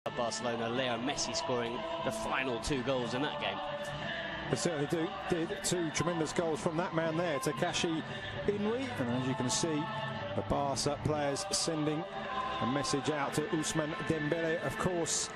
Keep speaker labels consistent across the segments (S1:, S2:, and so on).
S1: Barcelona, Leo Messi scoring the final 2 goals in that game.
S2: They certainly did 2 tremendous goals from that man there, Takashi Inui. And as you can see, the Barca players sending a message out to Ousmane Dembele, of course.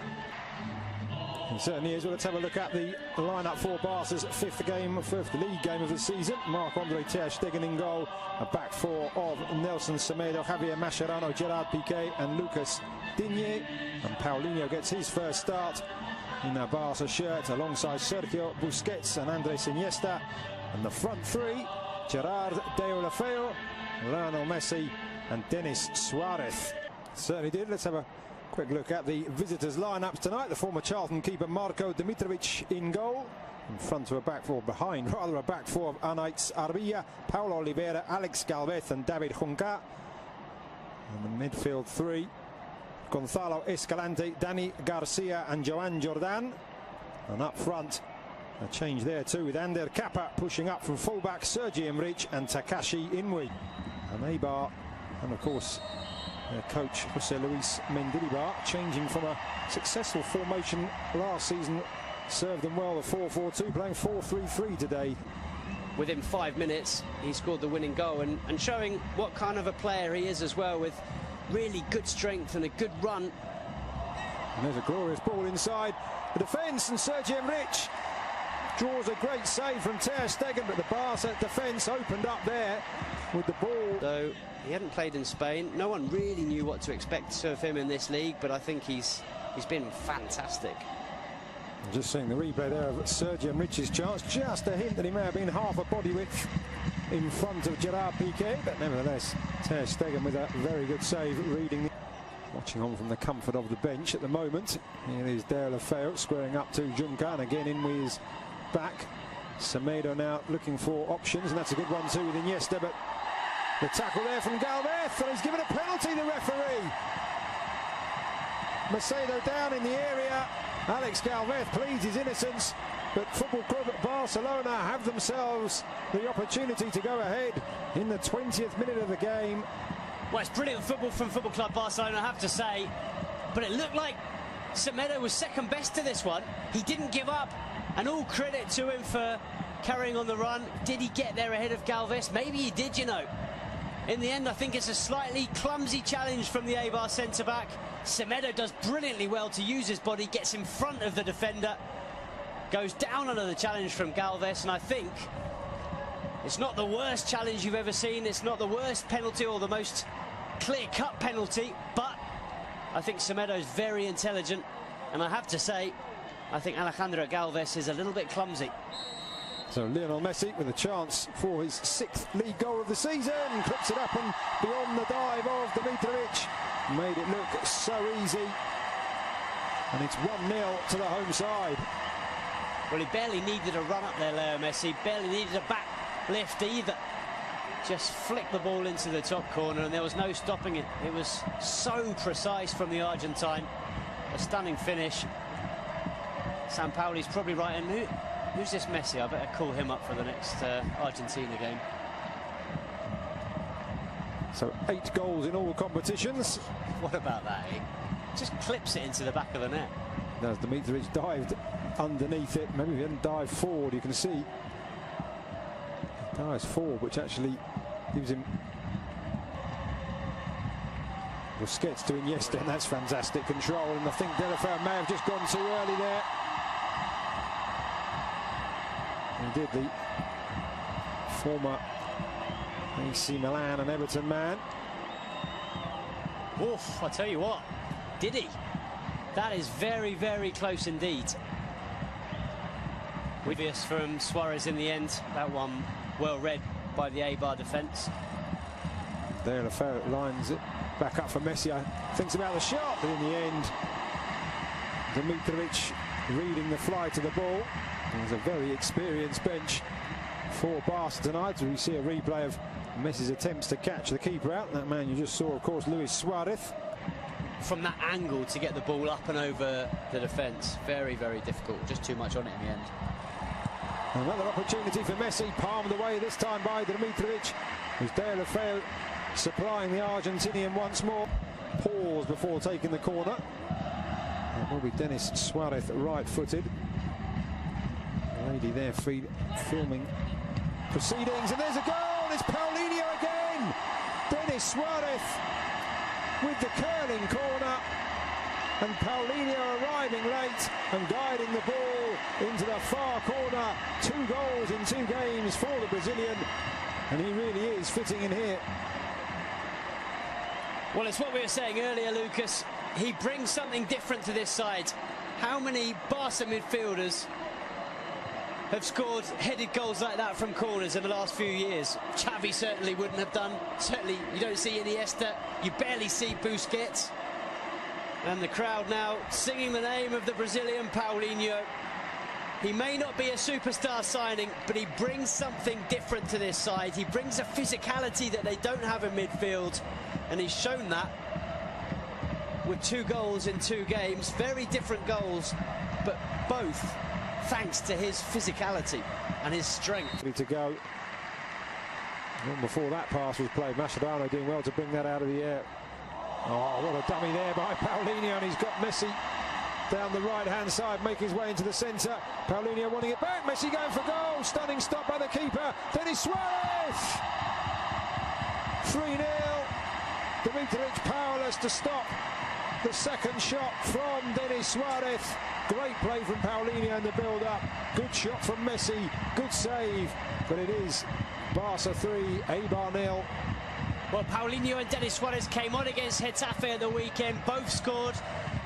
S2: It certainly is. Well, let's have a look at the lineup for Barca's fifth league game of the season. Marc-Andre ter Stegen in goal. A back 4 of Nelson Semedo, Javier Mascherano, Gerard Piqué and Lucas Digne. And Paulinho gets his first start in a Barca shirt alongside Sergio Busquets and Andres Iniesta. And the front 3, Gerard Deulofeu, Lionel Messi and Denis Suarez. Certainly did. Let's have a quick look at the visitors' lineups tonight. The former Charlton keeper Marko Dimitrovic in goal. In front of a back 4, behind rather a back 4 of Anaïs Arbilla, Paulo Oliveira, Alex Galvez and David Junca. And the midfield 3, Gonzalo Escalante, Dani Garcia and Joan Jordan. And up front, a change there too, with Ander Kappa pushing up from fullback, Sergi Enrich and Takashi Inui. And Eibar, and of course their coach Jose Luis Mendilibar, changing from a successful formation last season, served them well, the 4-4-2, playing 4-3-3 today.
S1: Within 5 minutes he scored the winning goal and showing what kind of a player he is as well, with really good strength and a good run.
S2: And there's a glorious ball inside the defence, and Sergi Enrich draws a great save from ter Stegen, but the Barca defence opened up there with the ball.
S1: Though he hadn't played in Spain, no one really knew what to expect of him in this league, but I think he's been fantastic.
S2: Just seeing the replay there of Sergi Enrich's chance, just a hint that he may have been half a body width in front of Gerard Piqué, but nevertheless ter Stegen with a very good save, reading. Watching on from the comfort of the bench at the moment. Here is Deulofeu squaring up to Junca, and again in with his back. Semedo now looking for options, and that's a good one too with Iniesta, but the tackle there from Galvez, and he's given a penalty, the referee. Macedo down in the area. Alex Galvez pleads his innocence, but Football Club Barcelona have themselves the opportunity to go ahead in the 20th minute of the game.
S1: Well, it's brilliant football from Football Club Barcelona, I have to say, but it looked like Semedo was second best to this one. He didn't give up, and all credit to him for carrying on the run. Did he get there ahead of Galvez? Maybe he did, you know. In the end, I think it's a slightly clumsy challenge from the Eibar centre-back. Semedo does brilliantly well to use his body, gets in front of the defender, goes down under the challenge from Galvez, and I think it's not the worst challenge you've ever seen. It's not the worst penalty or the most clear-cut penalty, but I think Semedo's very intelligent, and I have to say, I think Alejandro Galvez is a little bit clumsy.
S2: So Lionel Messi with a chance for his 6th league goal of the season, clips it up and beyond the dive of Dimitrovic, made it look so easy, and it's 1-0 to the home side.
S1: Well, he barely needed a run up there, Leo Messi, barely needed a back lift either. Just flicked the ball into the top corner and there was no stopping it. It was so precise from the Argentine. A stunning finish. Sampaoli's probably right. And who's this Messi? I better call him up for the next Argentina game.
S2: So 8 goals in all competitions.
S1: What about that? He just clips it into the back of the net.
S2: As Dimitrovic dived underneath it, maybe he didn't dive forward, you can see. Dives forward, which actually gives him Busquets to Iniesta, and that's fantastic control. And I think Deulofeu may have just gone too early there. He did, the former AC Milan and Everton man.
S1: Oof, I tell you what, did he? That is very, very close indeed. Obvious from Suarez in the end. That one well read by the Eibar defence.
S2: Deulofeu lines it back up for Messi. Thinks about the shot, but in the end, Dimitrovic reading the flight of the ball. There's a very experienced bench for Barca tonight. We see a replay of Messi's attempts to catch the keeper out. That man you just saw, of course, Luis Suarez.
S1: From that angle to get the ball up and over the defence, very, very difficult. Just too much on it in the end.
S2: Another opportunity for Messi, palmed away this time by Dimitrovic. As Deulofeu supplying the Argentinian once more. Pause before taking the corner. will be Denis Suarez, right-footed. The lady there filming proceedings, and there's a goal. It's Paulinho again. Denis Suarez with the curling corner, and Paulinho arriving late and guiding the ball into the far corner. 2 goals in 2 games for the Brazilian, and he really is fitting in here.
S1: Well, it's what we were saying earlier, Lucas. He brings something different to this side. How many Barca midfielders have scored headed goals like that from corners in the last few years? Xavi certainly wouldn't have done. Certainly you don't see Iniesta. You barely see Busquets. And the crowd now singing the name of the Brazilian Paulinho. He may not be a superstar signing, but he brings something different to this side. He brings a physicality that they don't have in midfield, and he's shown that with 2 goals in 2 games. Very different goals, but both thanks to his physicality and his strength.
S2: Ready to go. And before that pass was played, Mascherano doing well to bring that out of the air. Oh, what a dummy there by Paulinho, and he's got Messi down the right-hand side, making his way into the centre. Paulinho wanting it back. Messi going for goal. Stunning stop by the keeper. Denis Suarez. 3-0. Dimitrovic powerless to stop the second shot from Denis Suarez. Great play from Paulinho in the build-up. Good shot from Messi. Good save. But it is Barca 3, Eibar 0.
S1: Well, Paulinho and Denis Suarez came on against Getafe at the weekend. Both scored.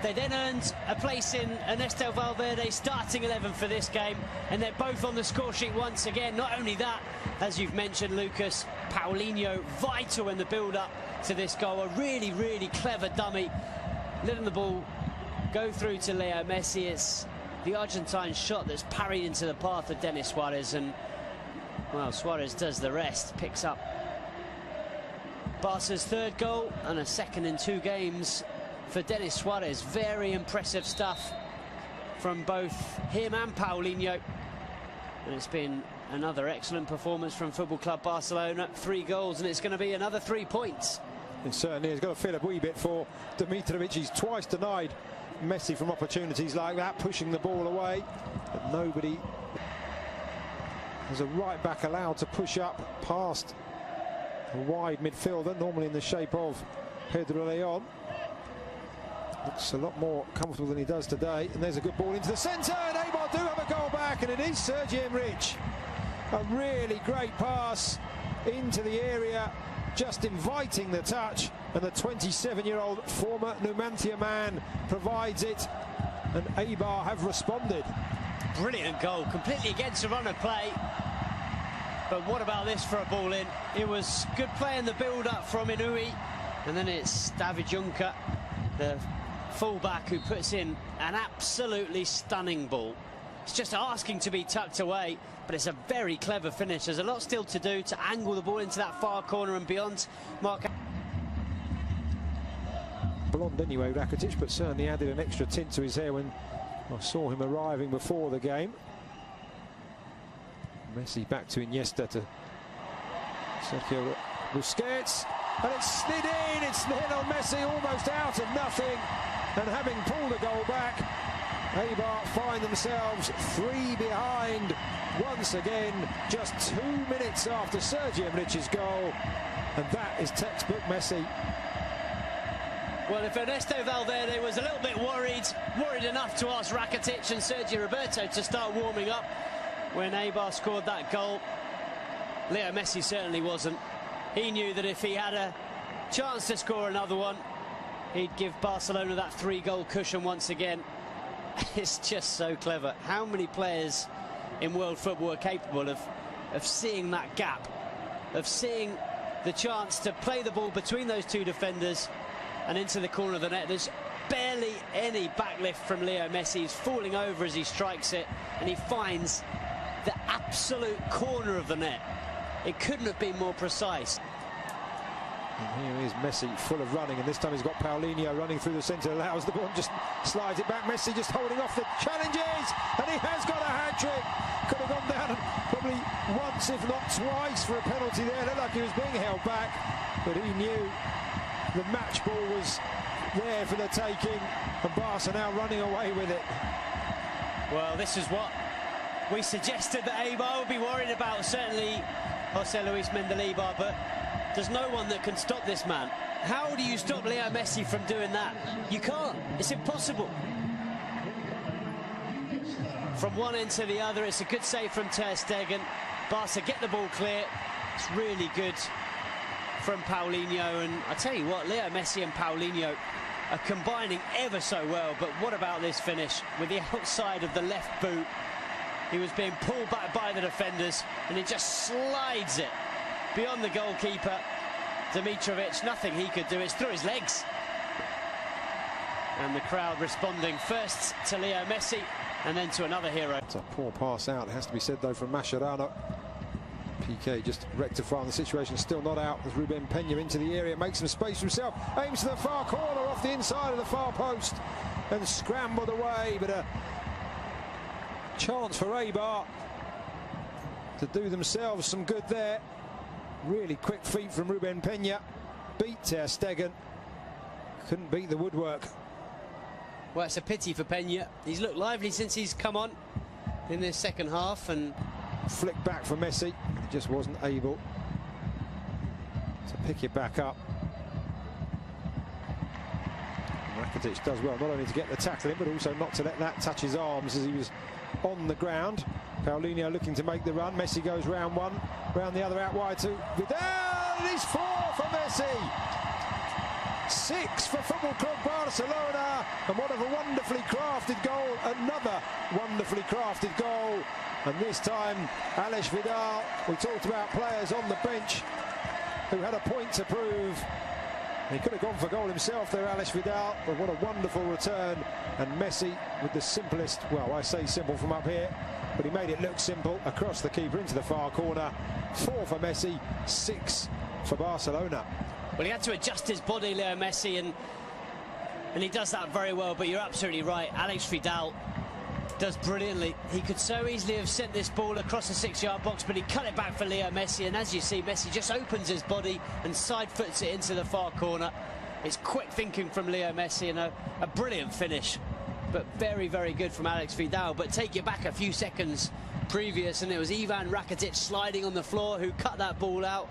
S1: They then earned a place in Ernesto Valverde's starting 11 for this game, and they're both on the score sheet once again. Not only that, as you've mentioned, Lucas, Paulinho vital in the build-up to this goal. A really, really clever dummy, letting the ball go through to Leo Messi. It's the Argentine shot that's parried into the path of Denis Suarez, and, well, Suarez does the rest, picks up Barca's 3rd goal and a 2nd in 2 games for Denis Suarez. Very impressive stuff from both him and Paulinho. And it's been another excellent performance from Football Club Barcelona. 3 goals, and it's going to be another 3 points.
S2: It certainly has got to feel a wee bit for Dimitrovic. He's twice denied Messi from opportunities like that, pushing the ball away. But nobody. There's a right back allowed to push up past a wide midfielder, normally in the shape of Pedro Leon. Looks a lot more comfortable than he does today. And there's a good ball into the centre, and Eibar do have a goal back, and it is Sergi Enrich. A really great pass into the area, just inviting the touch, and the 27-year-old former Numancia man provides it, and Eibar have responded.
S1: Brilliant goal, completely against the run of play. But what about this for a ball in? It was good play in the build-up from Inui, and then it's David Juncker, the fullback, who puts in an absolutely stunning ball. It's just asking to be tucked away, but it's a very clever finish. There's a lot still to do to angle the ball into that far corner and beyond.
S2: Blonde anyway, Rakitic, but certainly added an extra tint to his hair when I saw him arriving before the game. Messi back to Iniesta, to Sergio Busquets, and it's slid in. It's Lionel Messi almost out of nothing, and having pulled a goal back, Eibar find themselves 3 behind once again, just 2 minutes after Sergi Enrich's goal, and that is textbook Messi.
S1: Well, if Ernesto Valverde was a little bit worried enough to ask Rakitic and Sergio Roberto to start warming up when Eibar scored that goal, Leo Messi certainly wasn't. He knew that if he had a chance to score another one, he'd give Barcelona that 3-goal cushion once again. It's just so clever. How many players in world football are capable of seeing that gap, of seeing the chance to play the ball between those 2 defenders and into the corner of the net? There's barely any backlift from Leo Messi. He's falling over as he strikes it, and he finds the absolute corner of the net. It couldn't have been more precise.
S2: And here is Messi, full of running, and this time he's got Paulinho running through the centre, allows the ball and just slides it back. Messi just holding off the challenges, and he has got a hat-trick. Could have gone down probably once, if not twice, for a penalty there. Looked like he was being held back, but he knew the match ball was there for the taking, and Barca now running away with it.
S1: Well, this is what we suggested that Eibar would be worried about, certainly Jose Luis Mendilibar, but there's no one that can stop this man. How do you stop Leo Messi from doing that? You can't. It's impossible. From one end to the other, it's a good save from Ter Stegen. Barca get the ball clear. It's really good from Paulinho, and I tell you what, Leo Messi and Paulinho are combining ever so well. But what about this finish with the outside of the left boot? He was being pulled back by the defenders, and he just slides it beyond the goalkeeper, Dimitrovic. Nothing he could do. It's through his legs. And the crowd responding first to Leo Messi and then to another hero.
S2: It's a poor pass out, it has to be said, though, from Mascherano. PK just rectifying the situation, still not out as Ruben Peña into the area, makes some space for himself, aims to the far corner off the inside of the far post and scrambled away, but a chance for Eibar to do themselves some good there. Really quick feet from Ruben Peña, beat Ter Stegen, couldn't beat the woodwork.
S1: Well, it's a pity for Peña. He's looked lively since he's come on in this second half, and
S2: flick back for Messi, he just wasn't able to pick it back up. Rakitic does well not only to get the tackle in, but also not to let that touch his arms as he was on the ground. Paulinho looking to make the run. Messi goes round one, round the other, out wide to Vidal. It is 4 for Messi. 6 for Football Club Barcelona, and what a wonderfully crafted goal, another wonderfully crafted goal, and this time Alex Vidal. We talked about players on the bench who had a point to prove. He could have gone for goal himself there, Alex Vidal, but what a wonderful return, and Messi with the simplest, well, I say simple from up here, but he made it look simple, across the keeper into the far corner. 4 for Messi, 6 for Barcelona.
S1: Well, he had to adjust his body, Leo Messi, and he does that very well. But you're absolutely right. Alex Vidal does brilliantly. He could so easily have sent this ball across the 6-yard box, but he cut it back for Leo Messi. And as you see, Messi just opens his body and side foots it into the far corner. It's quick thinking from Leo Messi, and a brilliant finish. But very, very good from Alex Vidal. But take it back a few seconds previous, and it was Ivan Rakitic sliding on the floor who cut that ball out.